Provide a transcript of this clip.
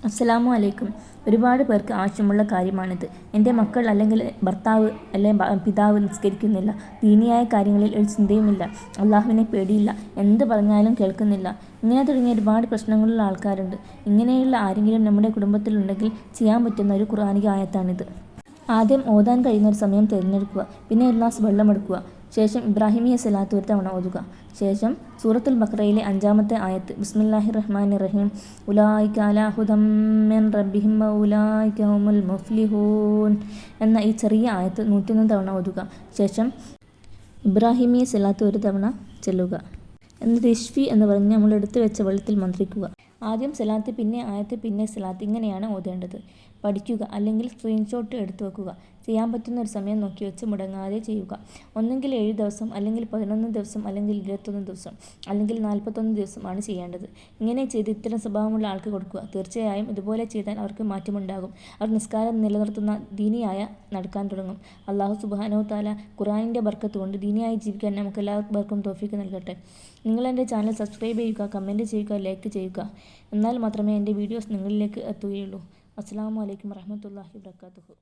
അസ്സലാമു അലൈക്കും. ഒരുപാട് പേർക്ക് ആവശ്യമുള്ള കാര്യമാണിത്. എൻ്റെ മക്കൾ അല്ലെങ്കിൽ ഭർത്താവ് അല്ലെങ്കിൽ പിതാവ് നിസ്കരിക്കുന്നില്ല, ദീനിയായ കാര്യങ്ങളിൽ ഒരു ചിന്തയുമില്ല, അള്ളാഹുവിനെ പേടിയില്ല, എന്ത് പറഞ്ഞാലും കേൾക്കുന്നില്ല, ഇങ്ങനെ തുടങ്ങിയ ഒരുപാട് പ്രശ്നങ്ങളുള്ള ആൾക്കാരുണ്ട്. ഇങ്ങനെയുള്ള ആരെങ്കിലും നമ്മുടെ കുടുംബത്തിലുണ്ടെങ്കിൽ ചെയ്യാൻ പറ്റുന്ന ഒരു ഖുർആനിക ആയത്താണിത്. ആദ്യം ഓതാൻ കഴിയുന്ന ഒരു സമയം തിരഞ്ഞെടുക്കുക. പിന്നെ ഒരു ഗ്ലാസ് വെള്ളമെടുക്കുക. ശേഷം ഇബ്രാഹിമിയ സ്വലാത്ത് ഒരു തവണ ഓതുക. ശേഷം സൂറത്തുൽ ബഖറയിലെ 5-ാമത്തെ ആയത്ത് ബിസ്മില്ലാഹിർ റഹ്മാനിർ റഹീം ഉലായിക അലാ ഹുദം മിൻ റബ്ബിഹിം വഉലായിക ഹുമുൽ മുഫ്ലിഹൂൻ എന്ന ഈ ചെറിയ ആയത്ത് 101 തവണ ഓതുക. ശേഷം ഇബ്രാഹിമിയ സ്വലാത്ത് ഒരു തവണ ചൊല്ലുക. എന്നിട്ട് ഇഷ്ഫി എന്ന് പറഞ്ഞ് നമ്മൾ എടുത്തു വെച്ച വെള്ളത്തിൽ മന്ത്രിക്കുക. ആദ്യം സലാത്ത്, പിന്നെ ആയത്ത്, പിന്നെ സലാത്ത്, ഇങ്ങനെയാണ് ഓതേണ്ടത്. പഠിക്കുക, അല്ലെങ്കിൽ സ്ക്രീൻഷോട്ട് എടുത്തു വെക്കുക. ചെയ്യാൻ പറ്റുന്ന ഒരു സമയം നോക്കി വെച്ച് മുടങ്ങാതെ ചെയ്യുക. ഒന്നെങ്കിൽ 7 ദിവസം, അല്ലെങ്കിൽ 11 ദിവസം, അല്ലെങ്കിൽ 21 ദിവസം, അല്ലെങ്കിൽ 41 ദിവസമാണ് ചെയ്യേണ്ടത്. ഇങ്ങനെ ചെയ്ത് ഇത്തരം സ്വഭാവമുള്ള ആൾക്ക് കൊടുക്കുക. തീർച്ചയായും ഇതുപോലെ ചെയ്താൽ അവർക്ക് മാറ്റമുണ്ടാകും. അവർ നിസ്കാരം നിലനിർത്തുന്ന ദീനിയായ നടക്കാൻ തുടങ്ങും. അള്ളാഹു സുബ്ഹാനഹു തആല ഖുർആനിൻ്റെ ബർക്കത്ത് കൊണ്ട് ദീനിയായി ജീവിക്കാൻ നമുക്ക് എല്ലാവർക്കും തൗഫീഖ് നൽകട്ടെ. നിങ്ങൾ എൻ്റെ ചാനൽ സബ്സ്ക്രൈബ് ചെയ്യുക, കമൻറ്റ് ചെയ്യുക, ലൈക്ക് ചെയ്യുക. എന്നാൽ മാത്രമേ എൻ്റെ വീഡിയോസ് നിങ്ങളിലേക്ക് എത്തുകയുള്ളൂ. അസ്സലാമു അലൈക്കും വറഹ്മത്തുള്ളാഹി വബറകാതുഹു.